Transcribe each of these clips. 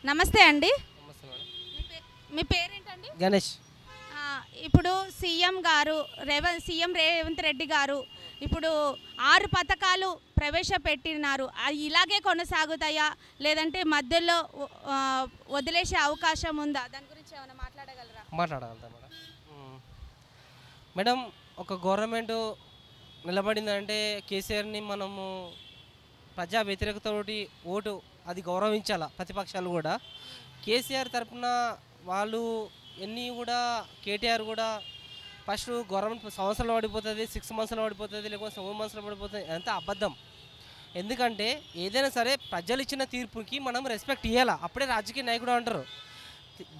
నమస్తే అండి. నమస్తే మేడం. మీ పేరేంటండి? గణేష్. ఇప్పుడు సీఎం రేవంత్ రెడ్డి గారు ఇప్పుడు 6 పథకాలు ప్రవేశపెట్టినారు. అవి ఇలాగే కొనసాగుతాయా లేదంటే మధ్యలో వదిలేసే అవకాశం ఉందా? దాని గురించి ఏమైనా మాట్లాడగలరా? మాట్లాడగలుగుతా మేడం. మేడం, ఒక గవర్నమెంట్ నిలబడిందంటే కేసీఆర్ని మనము ప్రజా వ్యతిరేకతోటి ఓటు అది గౌరవించాల. ప్రతిపక్షాలు కూడా కేసీఆర్ తరఫున వాళ్ళు ఎన్ని కూడా కేటీఆర్ కూడా ఫస్ట్ గవర్నమెంట్ సంవత్సరాలు పడిపోతుంది, 6 మంత్స్లో పడిపోతుంది, లేకపోతే 7 మంత్స్లో పడిపోతుంది. అంతా అబద్ధం. ఎందుకంటే ఏదైనా సరే ప్రజలు ఇచ్చిన తీర్పుకి మనం రెస్పెక్ట్ ఇవ్వాలా. అప్పుడే రాజకీయ నాయకుడు అంటారు.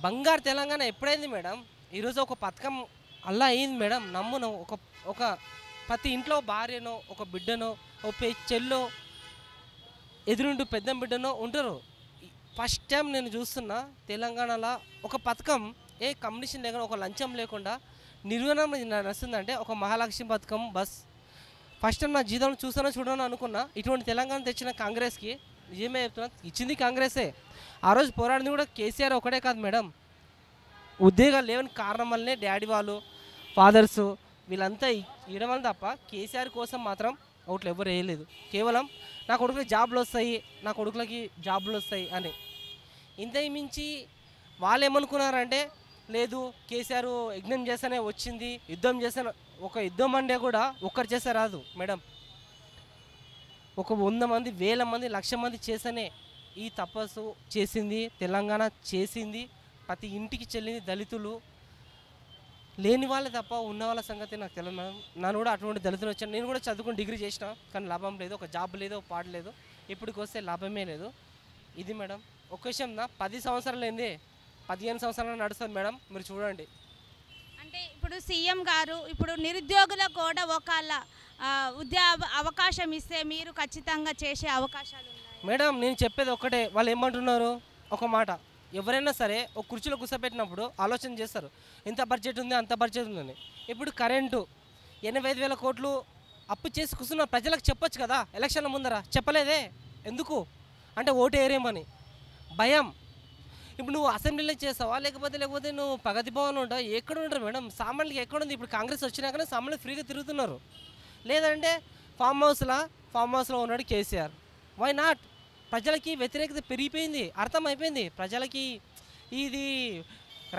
బంగారు తెలంగాణ ఎప్పుడైంది మేడం? ఈరోజు ఒక పథకం అలా అయింది మేడం. నమ్మును ఒక ప్రతి ఇంట్లో భార్యనో ఒక బిడ్డనో ఒక చెల్లో ఎదురుంటూ పెద్ద బిడ్డనో ఉంటారు. ఫస్ట్ టైం నేను చూస్తున్నా తెలంగాణలో ఒక పథకం ఏ కమిషన్ లేకుండా ఒక లంచం లేకుండా నిర్వహణ నడుస్తుందంటే ఒక మహాలక్ష్మి పథకం బస్. ఫస్ట్ టైం నా జీవితంలో చూడను అనుకున్నా. ఇటువంటి తెలంగాణ తెచ్చిన కాంగ్రెస్కి నిజమే చెప్తున్నా, ఇచ్చింది కాంగ్రెసే. ఆ రోజు పోరాడింది కూడా కేసీఆర్ ఒకటే కాదు మేడం. ఉద్యోగాలు లేవని కారణం వల్లనే డాడీ వాళ్ళు ఫాదర్సు వీళ్ళంతా ఇవ్వడం వల్ల తప్ప కేసీఆర్ కోసం మాత్రం ఓట్లు ఎవరు వేయలేదు. కేవలం నా కొడుకులకి జాబులు వస్తాయి అని. ఇంతకు మించి వాళ్ళు ఏమనుకున్నారంటే లేదు కేసీఆర్ యజ్ఞం చేస్తేనే వచ్చింది, యుద్ధం చేస్తే ఒక యుద్ధం అంటే కూడా ఒక్కరు చేస్తే రాదు మేడం. ఒక 100 మంది 1000 మంది 1,00,000 మంది చేస్తేనే ఈ తపస్సు చేసింది తెలంగాణ చేసింది. ప్రతి ఇంటికి చెల్లింది దళితులు. లేని వాళ్ళే తప్ప ఉన్న వాళ్ళ సంగతి నాకు తెలియదు మేడం. నన్ను కూడా అటువంటి దళితులు వచ్చాను. నేను కూడా చదువుకుని డిగ్రీ చేసిన, కానీ లాభం లేదు. ఒక జాబ్ లేదు, ఒక పాట లేదు. ఇప్పటికి వస్తే లాభమే లేదు. ఇది మేడం ఒక విషయం. 10 సంవత్సరాలు ఏంది 15 సంవత్సరాలు నడుస్తుంది మేడం. మీరు చూడండి. అంటే ఇప్పుడు సీఎం గారు ఇప్పుడు నిరుద్యోగులకు కూడా ఒకళ్ళ ఉద్యోగ అవకాశం ఇస్తే మీరు ఖచ్చితంగా చేసే అవకాశాలు ఉన్నాయి మేడం. నేను చెప్పేది ఒక్కటే, వాళ్ళు ఏమంటున్నారు ఒక మాట. ఎవరైనా సరే ఒక కుర్చీలో కూర్చోబెట్టినప్పుడు ఆలోచన చేస్తారు, ఇంత బడ్జెట్ ఉంది అంత బడ్జెట్ ఉందని. ఇప్పుడు కరెంటు 85,000 కోట్లు అప్పు చేసి కూర్చున్న ప్రజలకు చెప్పొచ్చు కదా. ఎలక్షన్ల ముందర చెప్పలేదే ఎందుకు అంటే ఓటు వేరేమని భయం. ఇప్పుడు నువ్వు అసెంబ్లీలో చేస్తావా లేకపోతే నువ్వు ప్రగతి భవన్ ఉంటావు? ఎక్కడ ఉంటారు మేడం? సామాన్యులకి ఎక్కడుంది? ఇప్పుడు కాంగ్రెస్ వచ్చినాకనే సామాన్యులు ఫ్రీగా తిరుగుతున్నారు. లేదంటే ఫామ్ హౌస్లో ఉన్నాడు కేసీఆర్. Why not? ప్రజలకి వ్యతిరేకత పెరిగిపోయింది, అర్థమైపోయింది ప్రజలకి. ఇది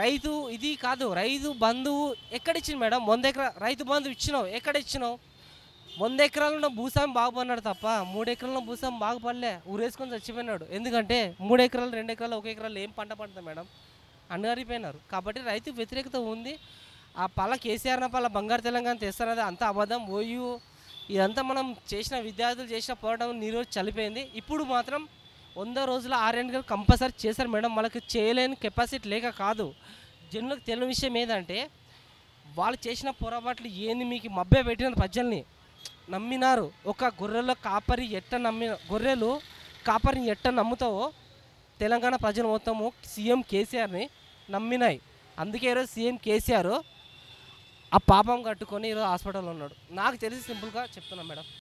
రైతు ఇది కాదు. రైతు బంధువు ఎక్కడిచ్చింది మేడం? 100 ఎకరాలు రైతు బంధువు ఇచ్చినావు, ఎక్కడ ఇచ్చినావు? 100 ఎకరాలలో భూస్వామి బాగుపడినాడు తప్ప 3 ఎకరాలలో భూస్వామి బాగుపడలే. ఊరేసుకొని చచ్చిపోయినాడు. ఎందుకంటే 3 ఎకరాలు 2 ఎకరాలు 1 ఎకరాలు ఏం పంట పడుతుంది మేడం? అణగారిపోయినారు. కాబట్టి రైతు వ్యతిరేకత ఉంది. ఆ కేసీఆర్ బంగారు తెలంగాణ తెస్తారనేది అంత అబద్ధం. ఓయూ ఇదంతా మనం చేసిన విద్యార్థులు చేసిన పోరాటం నీరోజు చనిపోయింది. ఇప్పుడు మాత్రం 100 రోజుల 6 ఎన్నికలు కంపల్సరీ చేశారు మేడం. వాళ్ళకి చేయలేని కెపాసిటీ లేక కాదు. జనులకు తెలియని విషయం ఏంటంటే వాళ్ళు చేసిన పొరపాట్లు ఏంది మీకు మభ్య పెట్టిన ప్రజల్ని నమ్మినారు. ఒక గొర్రెలు కాపరిని ఎట్ట నమ్ముతావో తెలంగాణ ప్రజలు మొత్తము సీఎం కేసీఆర్ని నమ్మినాయి. అందుకే ఈరోజు సీఎం కేసీఆర్ ఆ పాపం కట్టుకొని ఈరోజు హాస్పిటల్లో ఉన్నాడు. నాకు తెలిసి సింపుల్గా చెప్తున్నాను మేడం.